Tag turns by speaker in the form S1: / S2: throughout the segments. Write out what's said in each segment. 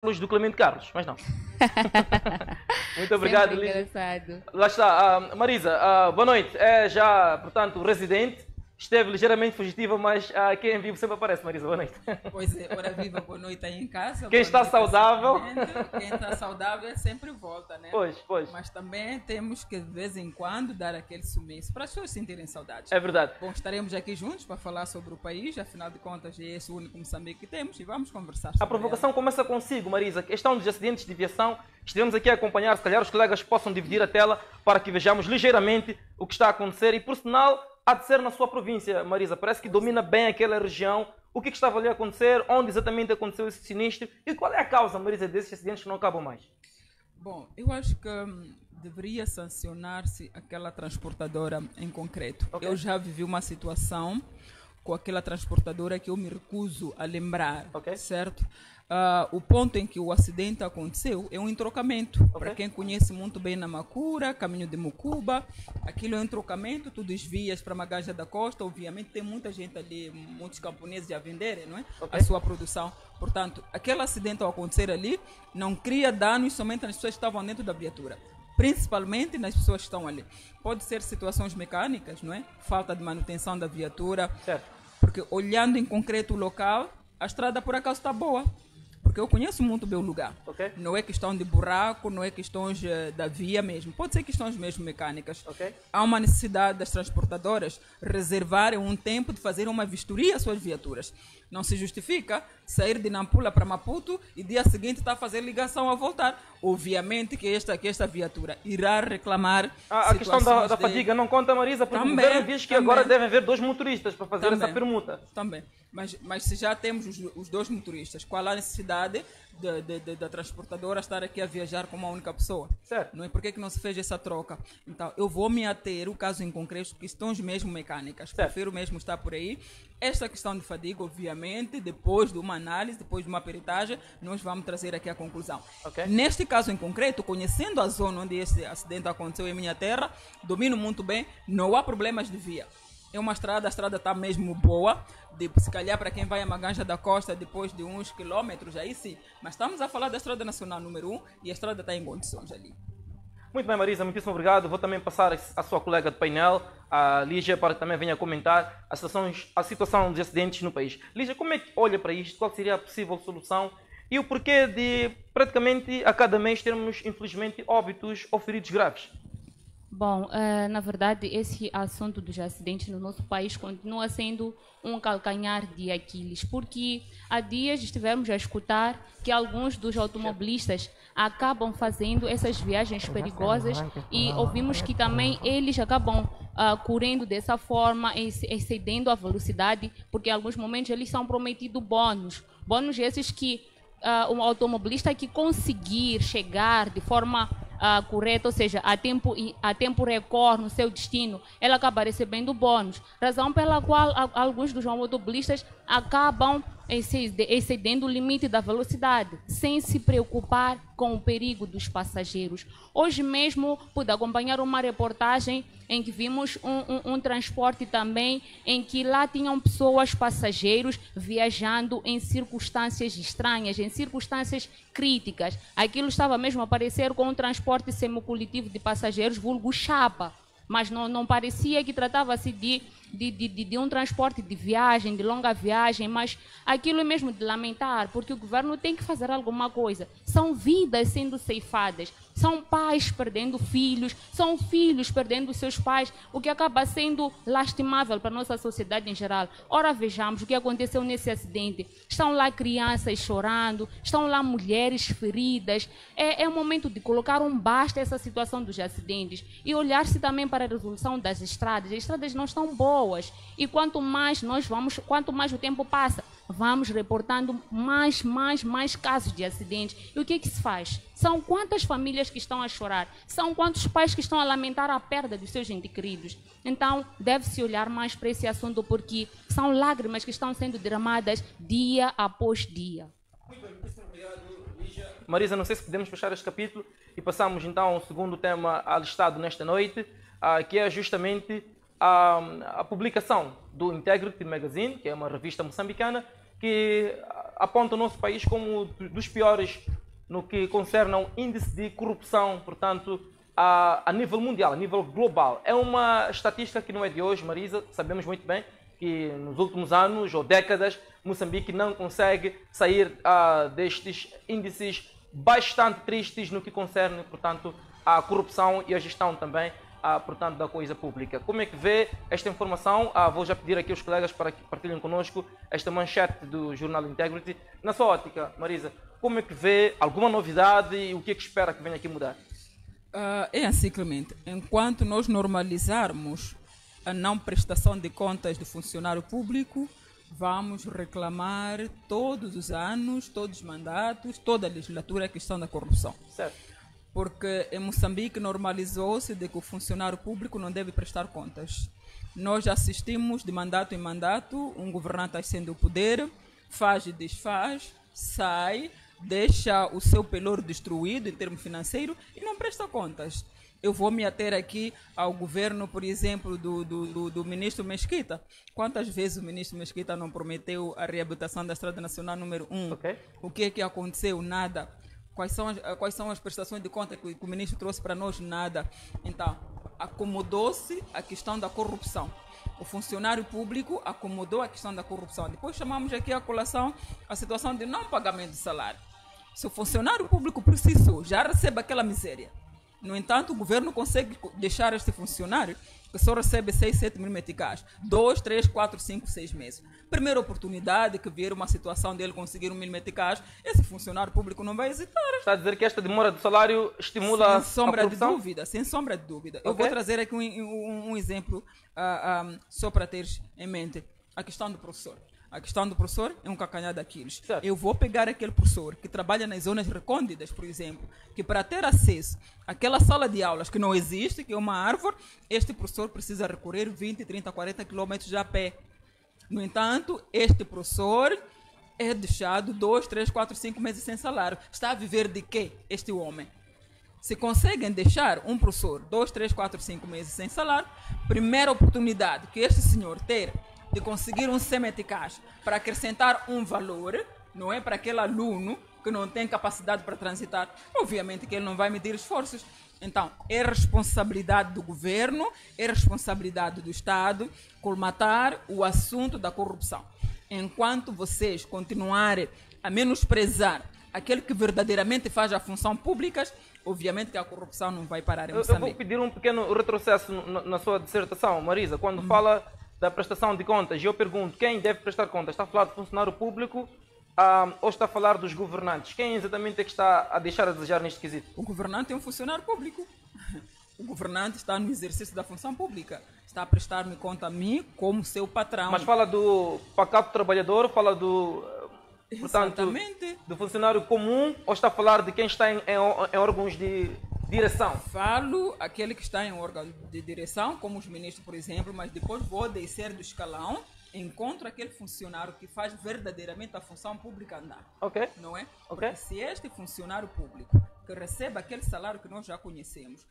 S1: Carlos do Clemente Carlos, mas não. Muito obrigado,
S2: Sempre
S1: Lígia.
S2: engraçado.
S1: Lá está. Marisa, boa noite. É já, portanto, residente. Esteve ligeiramente fugitiva, mas quem vive sempre aparece, Marisa. Boa noite.
S3: Pois é, hora viva, boa noite aí em casa.
S1: Quem
S3: boa
S1: está
S3: noite
S1: saudável.
S3: assistindo. Quem está saudável sempre volta, né?
S1: Pois.
S3: Mas também temos que, de vez em quando, dar aquele sumiço para as pessoas sentirem saudades.
S1: É verdade.
S3: Bom, estaremos aqui juntos para falar sobre o país, afinal de contas é esse o único Moçambique que temos e vamos conversar sobre
S1: A provocação começa consigo, Marisa. Questão dos acidentes de viação. Estivemos aqui a acompanhar, se calhar os colegas possam dividir a tela para que vejamos ligeiramente o que está a acontecer. E, por sinal, há de ser na sua província, Marisa. Parece que domina bem aquela região. O que estava ali a acontecer? Onde exatamente aconteceu esse sinistro? E qual é a causa, Marisa, desses acidentes que não acabam mais?
S3: Bom, eu acho que deveria sancionar-se aquela transportadora em concreto.
S1: Ok.
S3: Eu já vivi uma situação com aquela transportadora que eu me recuso a lembrar,
S1: Ok.
S3: certo? O ponto em que o acidente aconteceu é um entrocamento.
S1: Ok.
S3: Para quem conhece muito bem Namacura, caminho de Mucuba, aquilo é um entrocamento, tu desvias para Magaja da Costa, obviamente tem muita gente ali, muitos camponeses a venderem, não é?
S1: Ok.
S3: A sua produção. Portanto, aquele acidente ao acontecer ali não cria danos somente nas pessoas que estavam dentro da viatura. Principalmente nas pessoas que estão ali. Pode ser situações mecânicas, não é? Falta de manutenção da viatura.
S1: Certo.
S3: Porque olhando em concreto o local, a estrada por acaso está boa. Porque eu conheço muito bem o lugar.
S1: Ok.
S3: Não é questão de buraco, não é questões da via mesmo. Pode ser questões mesmo mecânicas.
S1: Ok.
S3: Há uma necessidade das transportadoras reservarem um tempo de fazer uma vistoria às suas viaturas. Não se justifica sair de Nampula para Maputo e dia seguinte estar a fazer ligação a voltar. Obviamente que esta viatura irá reclamar
S1: A questão da
S3: situações de-
S1: fadiga não conta, Marisa, porque
S3: Também,
S1: o governo diz que
S3: também.
S1: agora devem haver 2 motoristas para fazer essa
S3: Também.
S1: permuta.
S3: Também. Mas se já temos os 2 motoristas, qual a necessidade da transportadora estar aqui a viajar com uma única pessoa?
S1: Certo.
S3: Não é? Por que não se fez essa troca? Então, eu vou me ater, o caso em concreto, questões mesmo mecânicas.
S1: Certo.
S3: Prefiro mesmo estar por aí. Esta questão de fadiga, obviamente, depois de uma análise, depois de uma peritagem, nós vamos trazer aqui a conclusão.
S1: Ok.
S3: Neste caso em concreto, conhecendo a zona onde esse acidente aconteceu em minha terra, domino muito bem, não há problemas de via. É uma estrada, a estrada está mesmo boa, se calhar para quem vai a Maganja da Costa depois de uns quilómetros, aí sim. Mas estamos a falar da estrada nacional número 1 e a estrada está em condições ali.
S1: Muito bem, Marisa, muitíssimo obrigado. Vou também passar à sua colega de painel, a Lígia, para que também venha comentar a situação dos acidentes no país. Lígia, como é que olha para isto? Qual seria a possível solução? E o porquê de, praticamente, a cada mês termos, infelizmente, óbitos ou feridos graves?
S2: Bom, na verdade, esse assunto dos acidentes no nosso país continua sendo um calcanhar de Aquiles, porque há dias estivemos a escutar que alguns dos automobilistas acabam fazendo essas viagens perigosas e ouvimos que também eles acabam correndo dessa forma, excedendo a velocidade, porque em alguns momentos eles são prometidos bônus. Bônus esses que um automobilista que conseguir chegar de forma correta, ou seja, a tempo recorde no seu destino, ela acaba recebendo bônus. Razão pela qual alguns dos automobilistas acabam excedendo o limite da velocidade, sem se preocupar com o perigo dos passageiros. Hoje mesmo pude acompanhar uma reportagem em que vimos um transporte também, em que lá tinham pessoas, passageiros, viajando em circunstâncias estranhas, em circunstâncias críticas. Aquilo estava mesmo a parecer com um transporte semicoletivo de passageiros, vulgo chapa, mas não parecia que tratava-se de um transporte de viagem, de longa viagem, mas aquilo é mesmo de lamentar, porque o governo tem que fazer alguma coisa. São vidas sendo ceifadas, são pais perdendo filhos, são filhos perdendo seus pais, o que acaba sendo lastimável para a nossa sociedade em geral. Ora, vejamos o que aconteceu nesse acidente. Estão lá crianças chorando, estão lá mulheres feridas. É um momento de colocar um basta a essa situação dos acidentes e olhar-se também para a resolução das estradas. As estradas não estão boas e quanto mais o tempo passa, vamos reportando mais casos de acidentes. E o que se faz? São quantas famílias que estão a chorar? São quantos pais que estão a lamentar a perda dos seus entes queridos? Então, deve-se olhar mais para esse assunto, porque são lágrimas que estão sendo derramadas dia após dia.
S1: Muito bem, muito obrigado, Lígia. Marisa, não sei se podemos fechar este capítulo e passamos então ao segundo tema alistado nesta noite, que é justamente a publicação do Integrity Magazine, que é uma revista moçambicana, que aponta o nosso país como dos piores no que concerne ao índice de corrupção, portanto, a nível mundial, a nível global. É uma estatística que não é de hoje, Marisa, sabemos muito bem que nos últimos anos ou décadas Moçambique não consegue sair destes índices bastante tristes no que concerne, portanto, a corrupção e a gestão também, portanto, da coisa pública. Como é que vê esta informação? Vou já pedir aqui aos colegas para que partilhem connosco esta manchete do jornal Integrity. Na sua ótica, Marisa, como é que vê alguma novidade e o que é que espera que venha aqui mudar?
S3: É assim, Clemente. Enquanto nós normalizarmos a não prestação de contas do funcionário público, vamos reclamar todos os anos, todos os mandatos, toda a legislatura a questão da corrupção.
S1: Certo.
S3: Porque em Moçambique normalizou-se de que o funcionário público não deve prestar contas. Nós já assistimos de mandato em mandato, um governante ascende o poder, faz e desfaz, sai, deixa o seu pelouro destruído em termos financeiros e não presta contas. Eu vou me ater aqui ao governo, por exemplo, do ministro Mesquita. Quantas vezes o ministro Mesquita não prometeu a reabilitação da Estrada Nacional número 1?
S1: Okay.
S3: O que é que aconteceu? Nada. Quais são as prestações de conta que o ministro trouxe para nós? Nada. Então, acomodou-se a questão da corrupção. O funcionário público acomodou a questão da corrupção. Depois chamamos aqui a colação a situação de não pagamento de salário. Se o funcionário público precisou, já recebe aquela miséria. No entanto, o governo consegue deixar este funcionário que só recebe 6, 7 mil meticais, 2, 3, 4, 5, 6 meses. Primeira oportunidade que vier uma situação dele conseguir 1 mil meticais, esse funcionário público não vai hesitar.
S1: Está a dizer que esta demora do salário estimula
S3: sem sombra
S1: a corrupção?
S3: De dúvida, sem sombra de dúvida.
S1: Okay.
S3: Eu vou trazer aqui um exemplo só para teres em mente a questão do professor. A questão do professor é um calcanhar daqueles.
S1: Certo.
S3: Eu vou pegar aquele professor que trabalha nas zonas recônditas, por exemplo, que para ter acesso àquela sala de aulas que não existe, que é uma árvore, este professor precisa recorrer 20, 30, 40 quilômetros a pé. No entanto, este professor é deixado 2, 3, 4, 5 meses sem salário. Está a viver de quê este homem? Se conseguem deixar um professor 2, 3, 4, 5 meses sem salário, primeira oportunidade que este senhor ter de conseguir um semeticaz para acrescentar um valor, não é para aquele aluno que não tem capacidade para transitar, obviamente que ele não vai medir esforços. Então, é responsabilidade do governo, é responsabilidade do Estado colmatar o assunto da corrupção. Enquanto vocês continuarem a menosprezar aquele que verdadeiramente faz a função pública, obviamente que a corrupção não vai parar em Moçambique.
S1: Eu vou pedir um pequeno retrocesso na sua dissertação, Marisa, quando fala da prestação de contas. Eu pergunto, quem deve prestar contas? Está a falar do funcionário público ou está a falar dos governantes? Quem exatamente é que está a deixar a desejar neste quesito?
S3: O governante é um funcionário público. O governante está no exercício da função pública. Está a prestar-me conta a mim como seu patrão.
S1: Mas fala do pacato trabalhador, fala do, portanto,
S3: exatamente,
S1: do funcionário comum, ou está a falar de quem está em órgãos de direção?
S3: Falo aquele que está em órgão de direção, como os ministros, por exemplo, mas depois vou descer do escalão, encontro aquele funcionário que faz verdadeiramente a função pública andar.
S1: Ok.
S3: Não é?
S1: Ok.
S3: Porque se este funcionário público que recebe aquele salário que nós já conhecemos,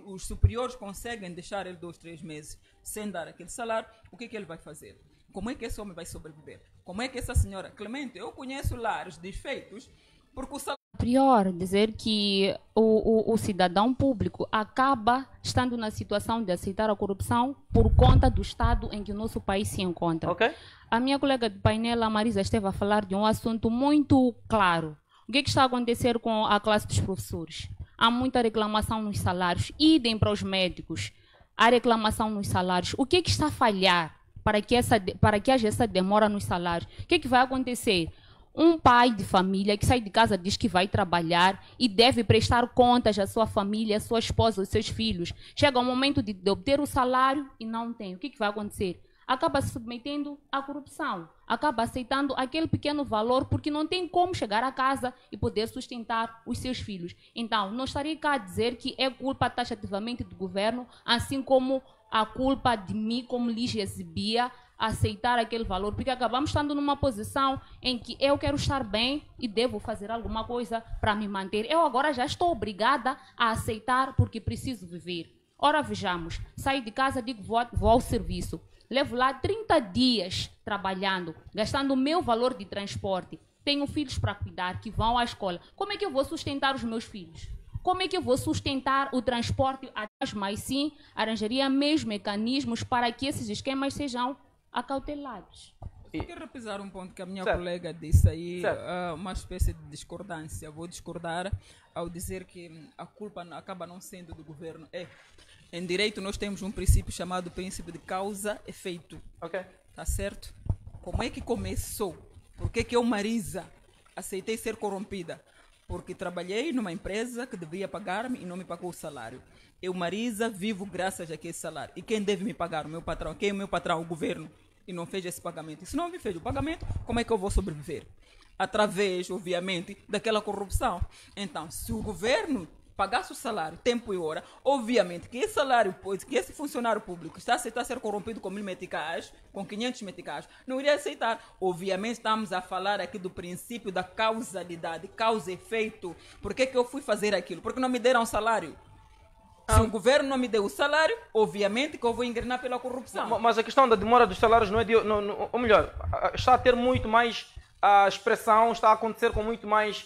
S3: os superiores conseguem deixar ele 2, 3 meses sem dar aquele salário, o que ele vai fazer? Como é que esse homem vai sobreviver? Como é que essa senhora... Clemente, eu conheço lares desfeitos porque o salário...
S2: Pior dizer que o cidadão público acaba estando na situação de aceitar a corrupção por conta do estado em que o nosso país se encontra.
S1: Okay.
S2: A minha colega de painel, a Marisa, esteve a falar de um assunto muito claro. O que está a acontecer com a classe dos professores? Há muita reclamação nos salários, idem para os médicos. Há reclamação nos salários. O que está a falhar para que haja essa demora nos salários? O que vai acontecer? Um pai de família que sai de casa diz que vai trabalhar e deve prestar contas à sua família, à sua esposa, aos seus filhos. Chega o momento de obter o salário e não tem. O que vai acontecer? Acaba se submetendo à corrupção. Acaba aceitando aquele pequeno valor porque não tem como chegar a casa e poder sustentar os seus filhos. Então, não estaria cá a dizer que é culpa taxativamente do governo, assim como a culpa de mim, como Lígia exibia, aceitar aquele valor, porque acabamos estando numa posição em que eu quero estar bem e devo fazer alguma coisa para me manter. Eu agora já estou obrigada a aceitar porque preciso viver. Ora, vejamos, saio de casa, digo vou ao serviço. levo lá 30 dias trabalhando, gastando o meu valor de transporte. Tenho filhos para cuidar que vão à escola. Como é que eu vou sustentar os meus filhos? Como é que eu vou sustentar o transporte atrás? Mas sim, arranjaria mesmo mecanismos para que esses esquemas sejam acautelados.
S3: Eu quero repisar um ponto que a minha
S1: Certo.
S3: colega disse aí,
S1: Certo.
S3: uma espécie de discordância. Vou discordar ao dizer que a culpa acaba não sendo do governo. Em direito nós temos um princípio chamado princípio de causa-efeito.
S1: Ok?
S3: Tá certo? Como é que começou? Por que que eu, Marisa, aceitei ser corrompida? Porque trabalhei numa empresa que devia pagar-me e não me pagou o salário. Eu, Marisa, vivo graças a aquele salário. E quem deve me pagar? O meu patrão. Quem é o meu patrão? O governo. E não fez esse pagamento. E se não me fez o pagamento, como é que eu vou sobreviver? Através, obviamente, daquela corrupção. Então, se o governo pagasse o salário, tempo e hora, obviamente que esse salário, que esse funcionário público está a aceitar ser corrompido com 1000 meticais, com 500 meticais, não iria aceitar. Obviamente estamos a falar aqui do princípio da causalidade, causa e efeito. Por que que eu fui fazer aquilo? Porque não me deram salário. Se o governo não me deu o salário, obviamente que eu vou engrenar pela corrupção.
S1: Mas a questão da demora dos salários não é de... ou melhor, está a ter muito mais expressão, está a acontecer com muito mais,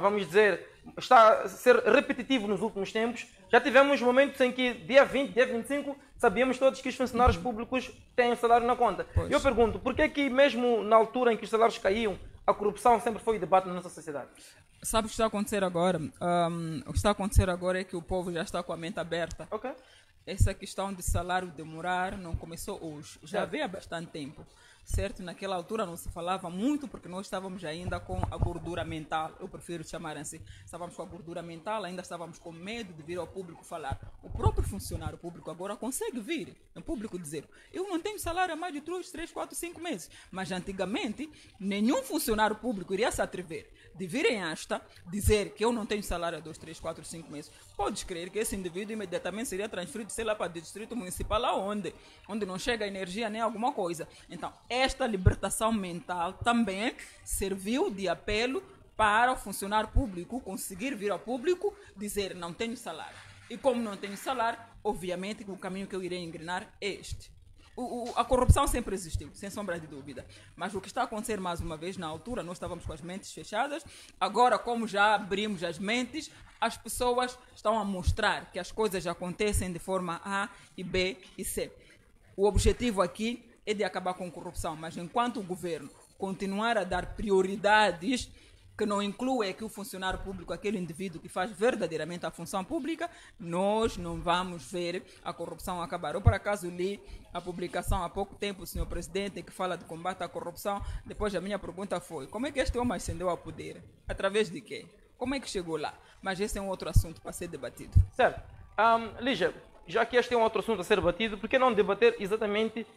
S1: vamos dizer, está a ser repetitivo nos últimos tempos. Já tivemos momentos em que dia 20, dia 25, sabíamos todos que os funcionários públicos têm o salário na conta.
S3: Pois.
S1: Eu pergunto, por que que mesmo na altura em que os salários caíam, a corrupção sempre foi debate na nossa sociedade?
S3: Sabe o que está a acontecer agora? O que está a acontecer agora é que o povo já está com a mente aberta.
S1: Ok?
S3: Essa questão de salário demorar não começou hoje, já
S1: Certo.
S3: veio há bastante tempo, certo? Naquela altura não se falava muito porque nós estávamos ainda com a gordura mental, eu prefiro chamar assim, estávamos com a gordura mental, ainda estávamos com medo de vir ao público falar. O próprio funcionário público agora consegue vir em público dizer, eu não tenho salário há mais de 2, 3, 4, 5 meses, mas antigamente nenhum funcionário público iria se atrever de vir em asta, dizer que eu não tenho salário há 2, 3, 4, 5 meses. Podes crer que esse indivíduo imediatamente seria transferido, sei lá, para o distrito municipal, aonde? Onde não chega energia nem alguma coisa. Então, esta libertação mental também serviu de apelo para o funcionário público conseguir vir ao público dizer não tenho salário. E como não tenho salário, obviamente que o caminho que eu irei engrenar é este. A corrupção sempre existiu, sem sombra de dúvida. Mas o que está a acontecer mais uma vez, na altura, nós estávamos com as mentes fechadas. Agora, como já abrimos as mentes, as pessoas estão a mostrar que as coisas acontecem de forma A e B e C. O objetivo aqui é de acabar com a corrupção, mas enquanto o governo continuar a dar prioridades que não inclui aqui o funcionário público, aquele indivíduo que faz verdadeiramente a função pública, nós não vamos ver a corrupção acabar. Eu, por acaso, li a publicação há pouco tempo, o senhor presidente, que fala de combate à corrupção. Depois a minha pergunta foi, como é que este homem ascendeu ao poder? Através de quê? Como é que chegou lá? Mas esse é um outro assunto para ser debatido.
S1: Certo. Lígia, já que este é um outro assunto a ser debatido, por que não debater exatamente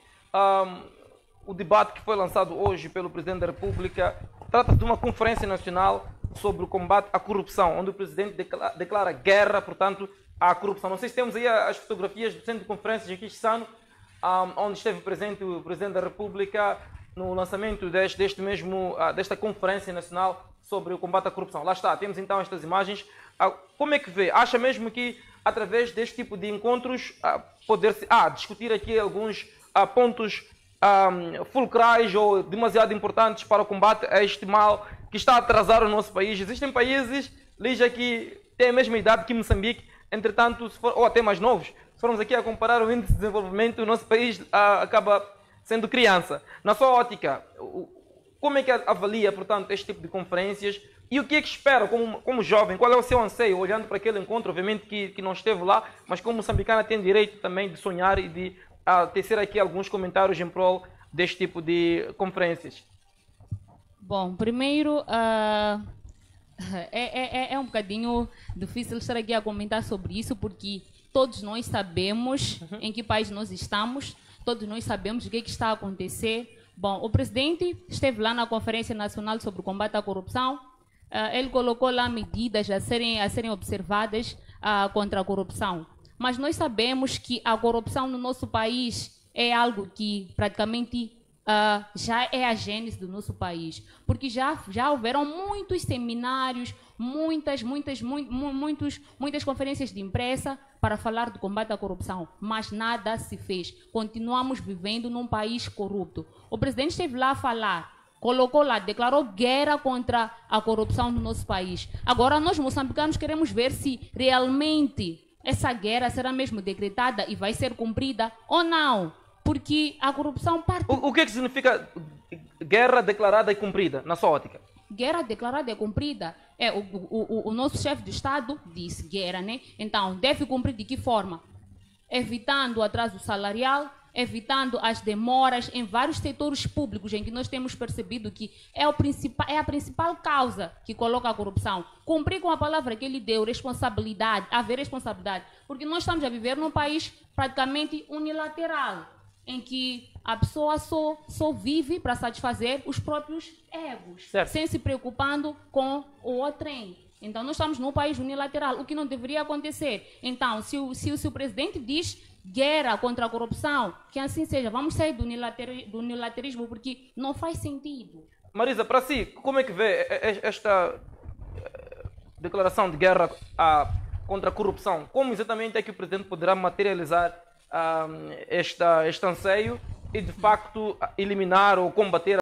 S1: o debate que foi lançado hoje pelo Presidente da República? Trata-se de uma conferência nacional sobre o combate à corrupção, onde o Presidente declara guerra, portanto, à corrupção. Não sei se temos aí as fotografias do Centro de Conferências em Quixano, onde esteve presente o Presidente da República no lançamento desta conferência nacional sobre o combate à corrupção. Lá está, temos então estas imagens. Como é que vê? Acha mesmo que, através deste tipo de encontros, poder-se discutir aqui alguns pontos fulcrais ou demasiado importantes para o combate a este mal que está a atrasar o nosso país? Existem países, Lígia, que têm a mesma idade que Moçambique, entretanto, ou até mais novos. Se formos aqui a comparar o índice de desenvolvimento, o nosso país acaba sendo criança. Na sua ótica, como é que avalia, portanto, este tipo de conferências e o que é que espera como jovem? Qual é o seu anseio, olhando para aquele encontro? Obviamente que não esteve lá, mas como moçambicana tem direito também de sonhar e de tecer aqui alguns comentários em prol deste tipo de conferências.
S2: Bom, primeiro, é um bocadinho difícil estar aqui a comentar sobre isso, porque todos nós sabemos em que país nós estamos, todos nós sabemos o que está a acontecer. Bom, o presidente esteve lá na Conferência Nacional sobre o Combate à Corrupção, ele colocou lá medidas a serem observadas contra a corrupção. Mas nós sabemos que a corrupção no nosso país é algo que praticamente já é a gênese do nosso país, porque já houveram muitos seminários, muitas conferências de imprensa para falar do combate à corrupção, mas nada se fez. Continuamos vivendo num país corrupto. O presidente esteve lá a falar, colocou lá, declarou guerra contra a corrupção no nosso país. Agora nós moçambicanos queremos ver se realmente essa guerra será mesmo decretada e vai ser cumprida ou não. Porque a corrupção parte...
S1: O que é que significa guerra declarada e cumprida, na sua ótica?
S2: Guerra declarada e cumprida. O nosso chefe de Estado disse guerra, né? Então, deve cumprir de que forma? Evitando o atraso salarial, evitando as demoras em vários setores públicos em que nós temos percebido que é a principal causa que coloca a corrupção. Cumprir com a palavra que ele deu, responsabilidade, haver responsabilidade. Porque nós estamos a viver num país praticamente unilateral, em que a pessoa só vive para satisfazer os próprios egos,
S1: certo,
S2: sem se preocupando com o outrem. Então, nós estamos num país unilateral, o que não deveria acontecer. Então, se o presidente diz guerra contra a corrupção, que assim seja, vamos sair do unilateralismo, porque não faz sentido.
S1: Marisa, para si, como é que vê esta declaração de guerra contra a corrupção? Como exatamente é que o presidente poderá materializar este anseio e, de facto, eliminar ou combater